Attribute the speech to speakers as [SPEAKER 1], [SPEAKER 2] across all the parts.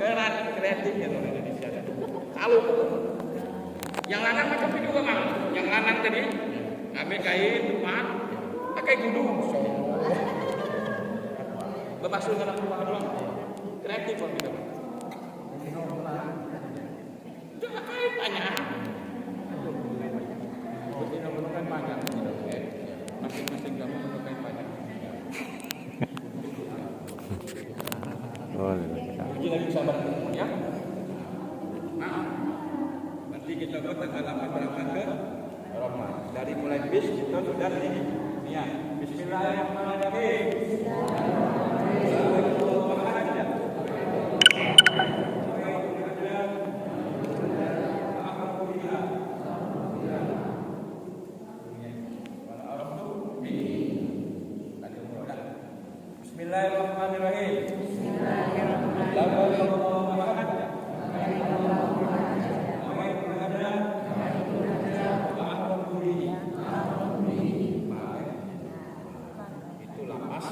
[SPEAKER 1] kreatif ya orang Indonesia. Kalau yang lanang macam itu juga mang. Yang lanang tadi ambil kain tepat, pakai gudung. Berpasung dengan perubahan doang. Kreatif kok gitu. Jangan kaitannya. Betina menekan pajak. Masing-masing kamu menekan pajak. Uji lagi sabar ya. Nah, nanti kita buat tanggal 8 berangkat ke Roma. Dari mulai bis kita sudah di niat. Bismillahirrahmanirrahim. Bismillahirrahmanirrahim. Itulah pas.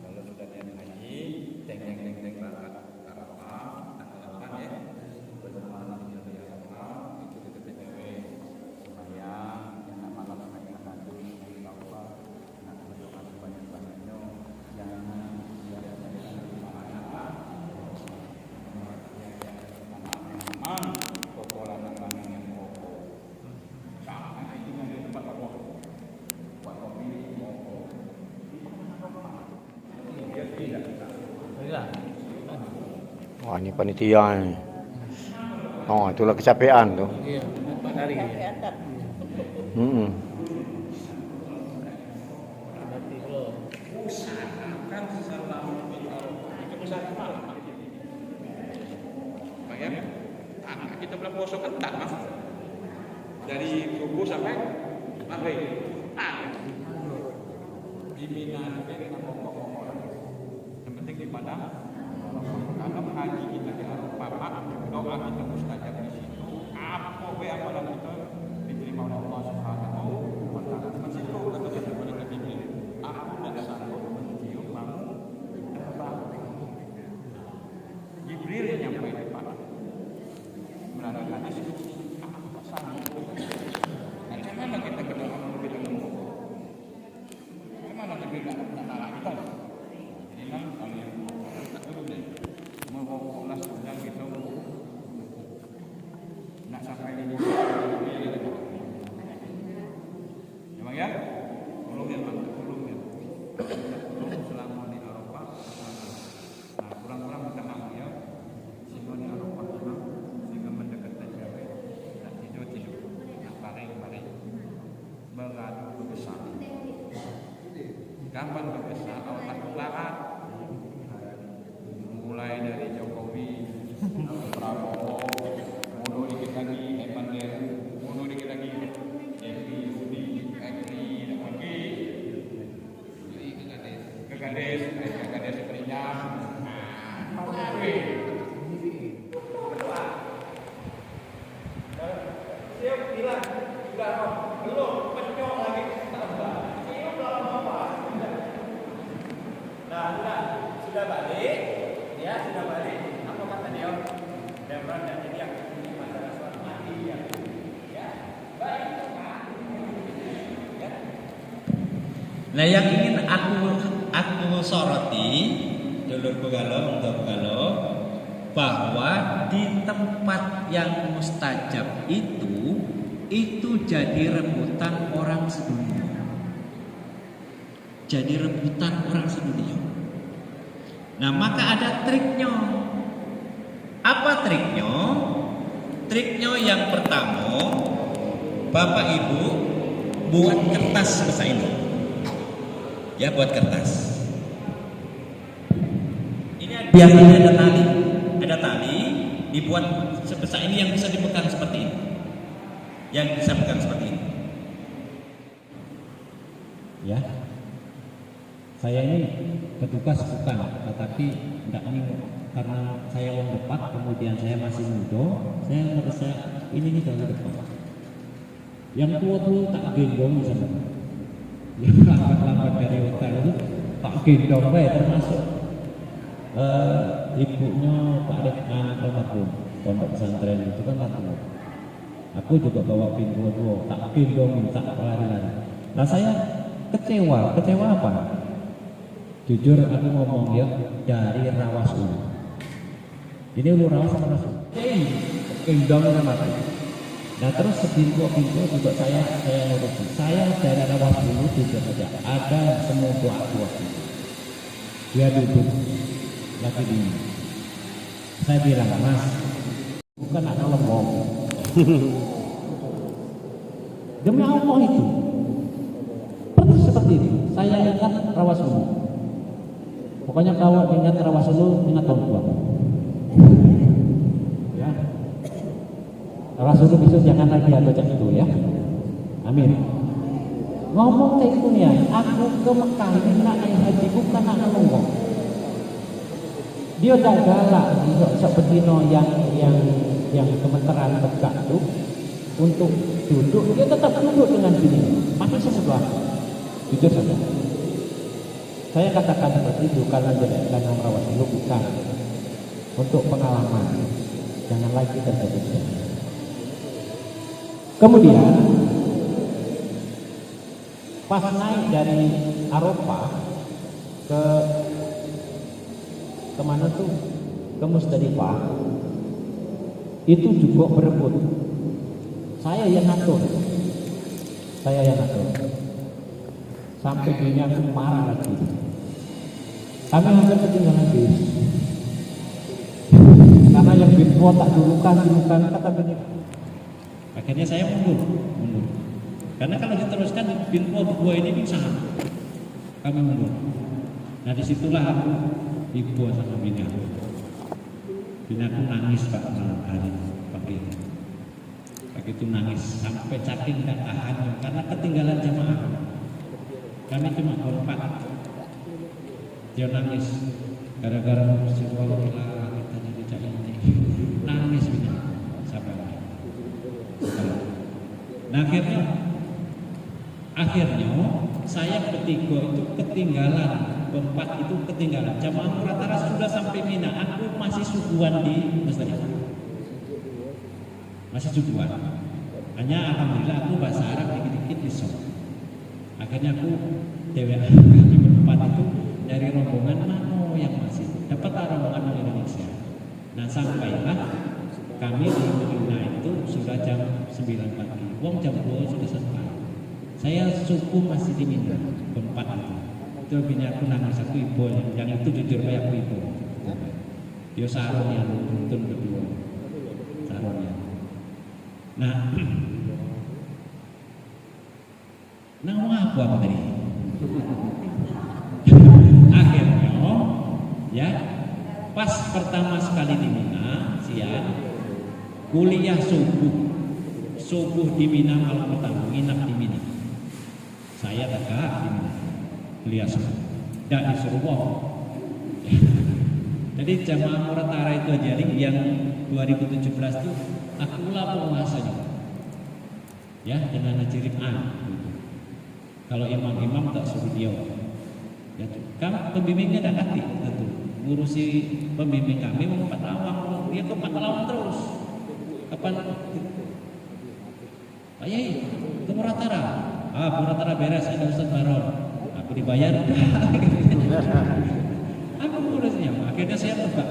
[SPEAKER 1] Kalau sudah niat haji, teng berangkat Arafah, tanggal 8 ya. Bermalam di Arafah, itu kita TPW sembahyang, yang malam sembahyang satu, tawaf, nak berdoa sebanyak-banyaknya, jangan pokolan lanang yang pokok. Sama itu yang di tempat pokok. Buat kopi pokok. Dia tidak.
[SPEAKER 2] Wah, ini panitia nih. Oh, itulah kecapean tuh.
[SPEAKER 3] Iya, 4 hari. Berarti belum.
[SPEAKER 1] Usahakan selalu itu usaha malam. Bayar. Kita belum puasa ketat mas. Dari subuh sampai maghrib. Di Mina kita ngomong-ngomong. Yang penting di Padang. Kalau haji kita di Arafah, doa kita mustajab di situ. Apa amalan kita diterima oleh Allah Subhanahu wa Ta'ala. Masih itu kata kita kepada Jibril. Aku dan sanggup mencium kamu terbang. Jibril yang nyampai di Padang. Melalui hadis itu aku sanggup. Macam mana kita kenal Allah kita nemu? Macam mana kita nak kita? Ini kan kalian tak dulu deh. Mau kelas undang kita nak sampai ini. Memang ya? Tolong ya, Bang. Tolong ya. Tolong selama di Arafah. Nah, kurang-kurang minta maaf ya. Sehingga di Arafah memang sehingga mendekatkan jawab dan tidur. Nah, paling beradu besar. Kapan berbesar? Allah Ta'ala. Mulai dari Jokowi, Prabowo, Mono dikit lagi, Evan Deru, Mono dikit lagi, Evi, Yudi, Ekri, dan lagi ke Gades Perinyam. Siap bilang, belum, penyok lagi, tambah. Nah, sudah balik. Ya, sudah balik. Apa kata dia? Debran dan jadi yang ini masalah suatu mati ya. Ya, baik kan? Ya.
[SPEAKER 4] Nah, yang ingin aku soroti dulur Bugalo untuk Bugalo bahwa di tempat yang mustajab itu jadi rebutan orang sedunia. Jadi rebutan orang sedunia. Nah, maka ada triknya. Apa triknya? Triknya yang pertama, Bapak Ibu buat kertas sebesar ini. Ya, buat kertas. Ini biasanya ada tali dibuat sebesar ini yang bisa dipegang seperti ini. Yang bisa pegang seperti ini. Ya. Saya ini petugas bukan, tetapi tidak ini karena saya orang depan, kemudian saya masih muda, saya merasa ini dari depan. Yang tua tak gendong misalnya, yang lambat dari hotel itu tak gendong, termasuk ibunya Pak Dekman almarhum pondok pesantren itu kan Lampung. Aku juga bawa pintu dua, tak gendong, minta lari-lari. Nah saya kecewa apa? Jujur aku ngomong ya dari Rawas Ulu. Ini Ulu Rawas sama Rawas Ulu. Gendong sama aku. Nah terus sepintu-pintu juga saya ngurusi. Saya dari Rawas Ulu juga saja. Ada semua doa dia duduk lagi dingin. Saya bilang, Mas, bukan anak lembong. Demi Allah itu. Persis seperti itu. Saya ingat Rawasulu. Pokoknya kalau ingat Rawasulu, ingat tahun tua. Ya. Rawasulu besok jangan lagi ada cek itu ya. Amin. Ngomong kayak itu ya, aku ke Mekah ini nak naik haji bukan nak ngomong. Dia tak galak seperti yang kementerian tegak itu untuk duduk, dia tetap duduk dengan sini. Masih semudah. Jujur saja. Saya katakan seperti itu karena karena Rawasulu bukan untuk pengalaman. Jangan lagi terjadi. Kemudian pas naik dari Arafah ke mana tuh? Ke Musdalifah. Itu juga berebut. Saya yang ngatur. Sampai dunia itu marah lagi. Kami hampir ketinggalan bis. Karena yang binpo tak dulukan kata begini. Akhirnya saya mundur. Karena kalau diteruskan binpo berdua ini bisa. Kami mundur. Nah disitulah aku ibu sama bini aku. Bini aku nangis Pak malam hari pagi. Pagi itu nangis sampai caking dan tahan karena ketinggalan jemaah. Kami cuma berempat. Dia nangis gara-gara musibah kita jadi caking ini. Nangis bini sampai. Nah akhirnya saya bertiga itu ketinggalan, berempat itu ketinggalan. Jamaah Muratara sudah sampai Mina, aku masih subuhan di Musdalifah. Masih subuhan. Hanya alhamdulillah aku bahasa Arab dikit-dikit bisa. Akhirnya aku DWA di berempat itu dari rombongan mana yang masih dapat rombongan dari Indonesia. Nah sampailah kami di Medina itu sudah jam 9 pagi. Wong jam 2 sudah sampai. Saya subuh masih di Mina, berempat itu. Itu bini aku nangis, aku ibu yang itu jujur kayak aku ibu. Dia sarungnya tuntun berdua, sarungnya. Nah, ngomong apa tadi? Akhirnya, ya, pas pertama sekali di Mina siang, kuliah subuh di Mina malam pertama, nginap di Mina. Saya tegak di Mina. Kuliah subuh, tidak disuruh bohong. Jadi jamaah Muratara itu aja nih yang 2017 itu akulah penguasanya, ya dengan najib Kalau imam-imam tak suruh dia, ya kan pembimbingnya dah hati, tentu ngurusi pembimbing kami mau 4 lawang, dia ke 4 lawang terus. Kapan? Ayah ke Muratara, Muratara beres, ada Ustaz Baron. Aku dibayar. Aku ngurusnya. Akhirnya saya tegak.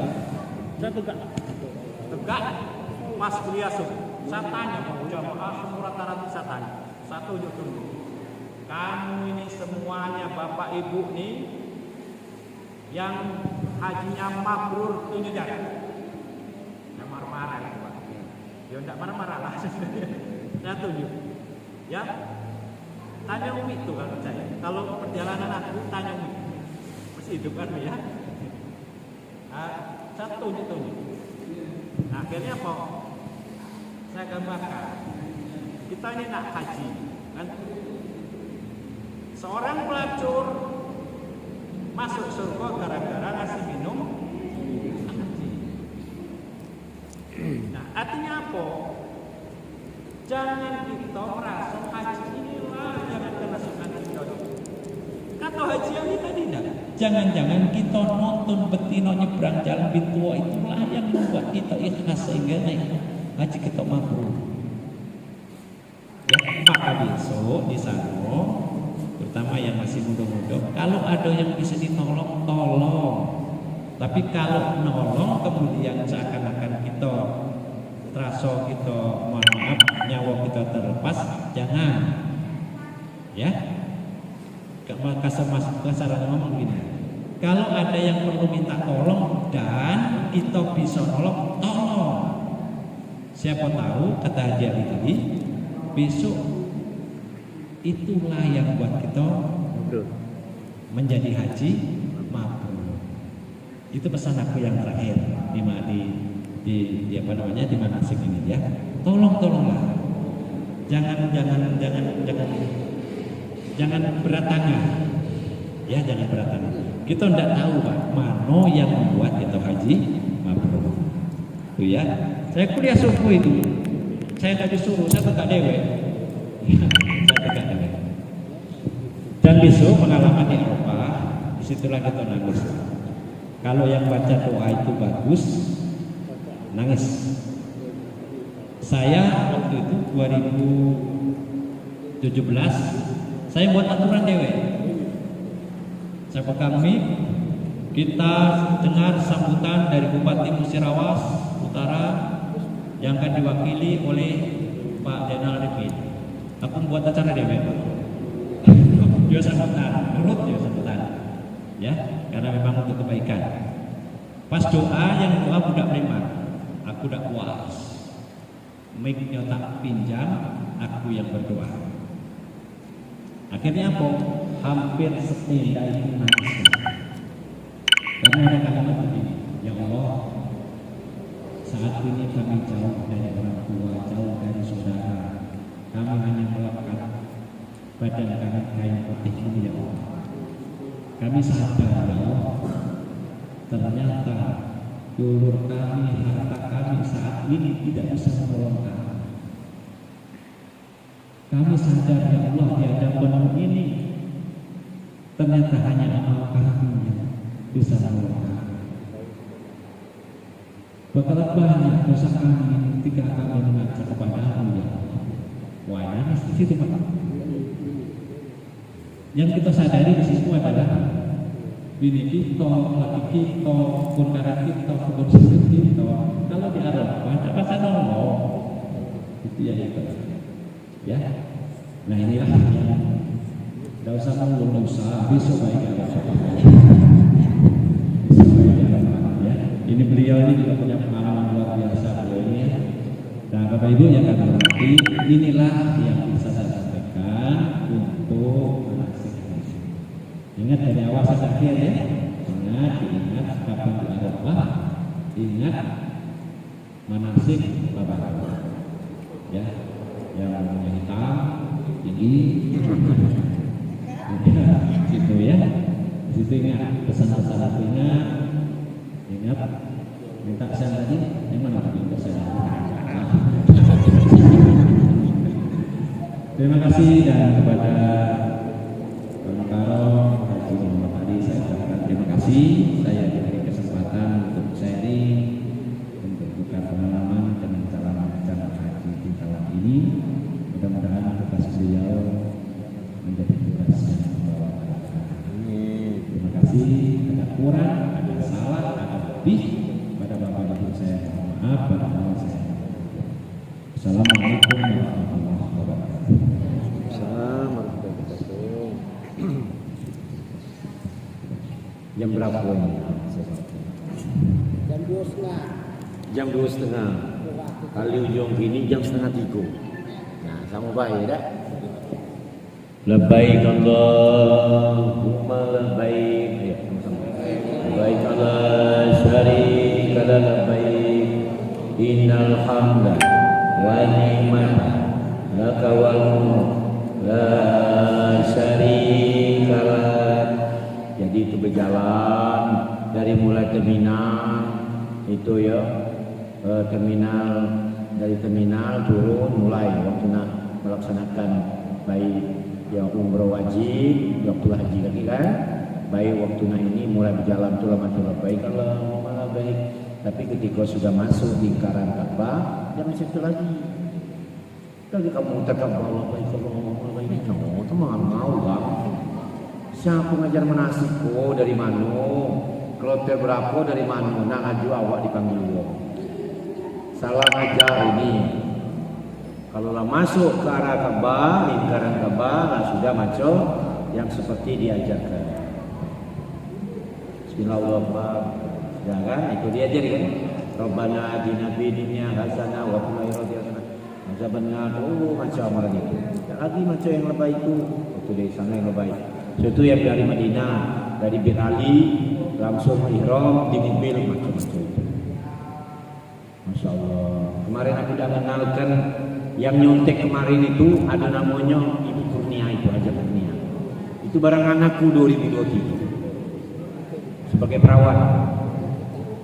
[SPEAKER 4] Pas kuliah subuh. Saya tanya jamaah Muratara itu saya tanya. Satu dulu. Kamu ini semuanya bapak ibu nih yang hajinya mabrur tunjuk jari. Yang marah-marah itu Pak. Ya enggak marah-marah lah. Saya tunjuk. Ya. Tanya Umi itu kan saya. Kalau perjalanan aku tanya Umi. Masih hidup kan ya? Satu gitu. Nah, akhirnya apa? Saya gambarkan. Kita ini nak haji, kan? Seorang pelacur masuk surga gara-gara ngasih minum haji. Nah, artinya apa? Jangan kita merasa haji inilah yang kita masukkan kita. Kata haji ini tadi tidak. Jangan-jangan kita nonton betino nyebrang jalan Bintua itulah yang membuat kita ikhlas sehingga naik haji kita mabrur. Ya, maka besok di sana, terutama yang masih muda-muda, kalau ada yang bisa ditolong, tolong. Tapi kalau nolong kemudian seakan-akan kita terasa kita mohon maaf nyawa kita terlepas, jangan. Ya, kasarannya ngomong gini. Kalau ada yang perlu minta tolong dan kita bisa nolong, tolong. Siapa tahu kata Haji Ali tadi, besok itulah yang buat kita menjadi haji mabrur. Itu pesan aku yang terakhir di apa namanya di manasik ini ya. Tolonglah. Jangan berat tangan. Ya, jangan berat tangan. Kita tidak tahu Pak, mana yang membuat kita haji mabrur. Itu ya. Saya kuliah subuh itu. Saya tadi suruh, saya tegak dewe. Saya tegak dewe. Dan besok pengalaman di Eropa, disitulah kita nangis. Kalau yang baca doa itu bagus, nangis. Saya waktu itu 2017, saya buat aturan dewe. Saya pegang mic, kita dengar sambutan dari Bupati Musirawas Utara yang akan diwakili oleh Pak Zainal Arifin. Aku membuat acara dewe. Dia sambutan, menurut dia sambutan. Ya, karena memang untuk kebaikan. Pas doa yang doa budak preman, aku udah puas. Mic-nya tak pinjam, aku yang berdoa. Akhirnya apa? Hampir setenda itu nangis. Karena ada kalimat begini, ya Allah, saat ini kami jauh dari orang tua, jauh dari saudara. Kami hanya melekat badan kami kain putih ini ya Allah. Kami sadar ya Allah, ternyata dulur kami, harta kami saat ini tidak bisa menolong kami. Kami sadar ya Allah di hadapan ini ternyata hanya amal kami yang bisa menolong kami. Bakalan banyak dosa kami ketika kami mengajak kepada-Mu ya Allah. Wah, nangis di situ Pak. Yang kita sadari di situ adalah bini kita, laki kita, kunkaran kita, kebun kita. Kalau di Arafah, tidak bisa nolong. Itu ya itu. Ya. Nah inilah yang tidak usah mengulung usaha. Besok baik ya. Besok baik ya. Ini beliau ini juga punya pengalaman luar biasa beliau ini. Nah Bapak Ibu yang kami hormati, inilah yang bisa saya sampaikan untuk manasik haji. Ingat dari awal sampai akhir ya. Ingat kapan di Arafah, ingat manasik Bapak. Ya, yang warnanya hitam, tinggi, situ ya. Situ ingat pesan-pesan artinya. Ingat minta saya lagi, yang mana minta saya lagi. Terima kasih dan kepada Pak Karo, Haji Muhammad Ali, saya ucapkan terima kasih. Saya diberi kesempatan untuk sharing, untuk tukar pengalaman dengan cara mengajar haji di tahun ini. Mudah-mudahan tugas beliau menjadi tugas yang membawa berkah. Terima kasih. Ada kurang, ada salah, ada lebih pada Bapak Ibu saya mohon maaf, pada teman saya. Assalamualaikum warahmatullahi wabarakatuh.
[SPEAKER 2] Assalamualaikum warahmatullahi wabarakatuh. Jam berapa ini?
[SPEAKER 5] Jam 2:30.
[SPEAKER 2] Jam 2:30. Kali ujung gini jam 2:30. Nah, sama baik dah. Labbaik Allahumma labbaik. Ya, labbaik la syarika lak labbaik. Innal hamda wa ni'mata laka wal mulk la syarika lak. Jadi itu berjalan dari mulai terminal itu ya, dari terminal turun mulai waktu nak melaksanakan baik yang umroh wajib, waktu haji lagi kan, baik waktu ini mulai berjalan tulah baik kalau malah baik, tapi ketika sudah masuk lingkaran Ka'bah jangan situ lagi. Kalau kamu takabbar Allah baik Allah baik, no, teman mau bang. Siapa ngajar menasik? Oh dari mana? Kloter berapa dari mana? Nak aju awak dipanggil Allah. Salah ngajar ini. Kalau lah masuk ke arah Ka'bah, lingkaran Ka'bah, nah sudah macam yang seperti diajarkan. Bismillahirrahmanirrahim. Ya kan? Itu diajar kan? Rabbana atina fid dunya hasanah wa fil akhirati hasanah. Azabannar. Oh macam lagi itu. Tak lagi macam yang lebih itu. Itu dari sana yang lebih. Itu yang dari Madinah, dari Bir Ali langsung ihram di mobil macam-macam itu. Masya Allah. Kemarin aku dah kenalkan yang nyontek kemarin itu ada namanya Ibu Kurnia itu aja Kurnia. Itu barang anakku 2023 sebagai perawat.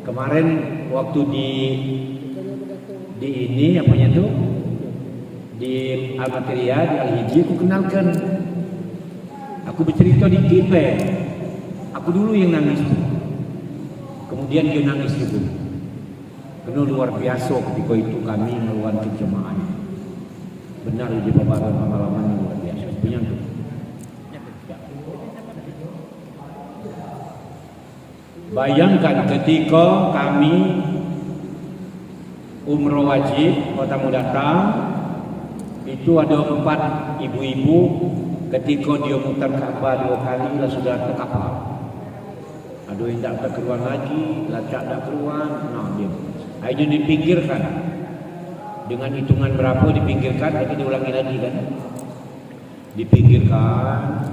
[SPEAKER 2] Kemarin waktu di ini apanya tuh di Al-Materia di Al-Hijri aku kenalkan. Aku bercerita dikit aku dulu yang nangis. Kemudian dia nangis juga. Karena luar biasa ketika itu kami melakukan jemaah. Benar di paparan pengalaman luar biasa. Punya tuh. Bayangkan ketika kami umroh wajib kota mau datang, itu ada 4 ibu-ibu ketika dia mutar Ka'bah 2 kali lah sudah terkapar. Ada yang tak keluar lagi, lacak tak keluar, nah dia. Akhirnya dipinggirkan. Dengan hitungan berapa dipinggirkan, tapi diulangi lagi kan. Dipinggirkan.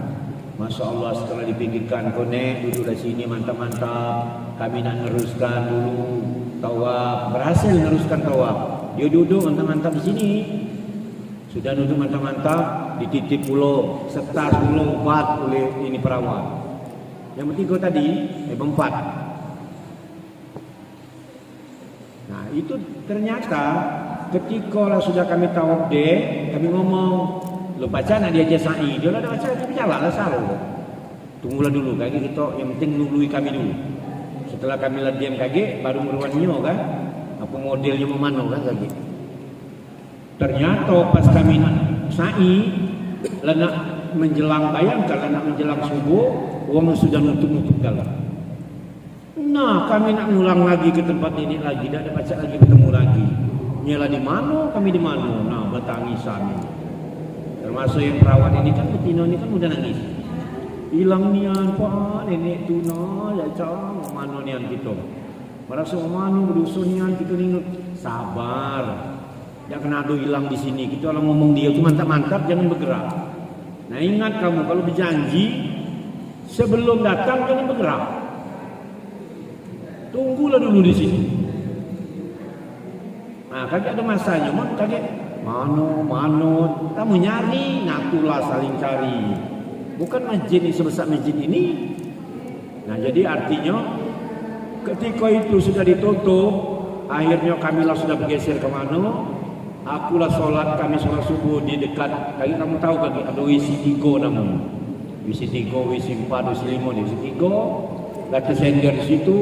[SPEAKER 2] Masya Allah setelah dipinggirkan, konek duduk di sini mantap-mantap. Kami nak neruskan dulu tawaf. Berhasil neruskan tawaf. Dia duduk mantap-mantap di sini. Sudah duduk mantap-mantap, dititip pulau, setas pulau 4 oleh ini perawat. Yang penting kau tadi, 4. Nah itu ternyata ketika lah sudah kami tawaf deh, kami ngomong, lo baca nak diajar sa'i, dia lah dah baca, tapi jalan lah selalu. Tunggulah dulu, kaki kita yang penting nului kami dulu. Setelah kami lah diam kaki, baru meruannya kan, apa modelnya memano kan kaki. Ternyata pas kami nak sa'i, lah nak menjelang bayangkan, lah nak menjelang subuh, uang sudah nutup-nutup dalam. Nah kami nak ngulang lagi ke tempat ini lagi, dah ada baca lagi bertemu lagi. Nyala di mana, kami di mana. Nah bertangisan ini. Termasuk yang perawat ini kan betina ini kan udah nangis. Hilang nian pak nenek tu no ya cang mana nian kita. Merasa mana berdosa nian kita ingat sabar. Jangan kena ada hilang di sini. Kita orang ngomong dia tu mantap-mantap jangan bergerak. Nah ingat kamu kalau berjanji sebelum datang jangan bergerak. Tunggulah dulu di sini. Nah, kakek ada masanya, kakek mano, kamu nyari, ngakulah saling cari. Bukan masjid ini sebesar masjid ini. Nah, jadi artinya ketika itu sudah ditutup, akhirnya kamilah sudah bergeser ke mana? Akulah sholat, kami sholat subuh di dekat. Kakek kamu tahu kakek ada WC 3 namanya. WC 3, WC 4, WC 5, WC 3. Lati sender di situ.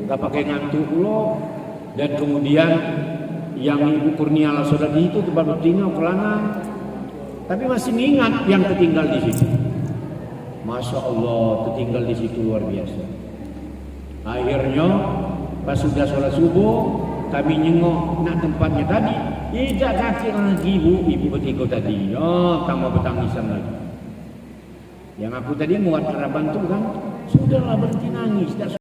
[SPEAKER 2] Tak pakai ngantuk pula. Dan kemudian yang Ibu Kurnia lah sudah di itu tempat betina kelana. Tapi masih ingat yang tertinggal di situ. Masya Allah tertinggal di situ luar biasa. Akhirnya pas sudah sholat subuh kami nyengok nak tempatnya tadi. Tidak kaki lagi ibu bertiga tadi. Oh tambah bertangisan lagi. Yang aku tadi muat keraban tu kan sudahlah berhenti nangis.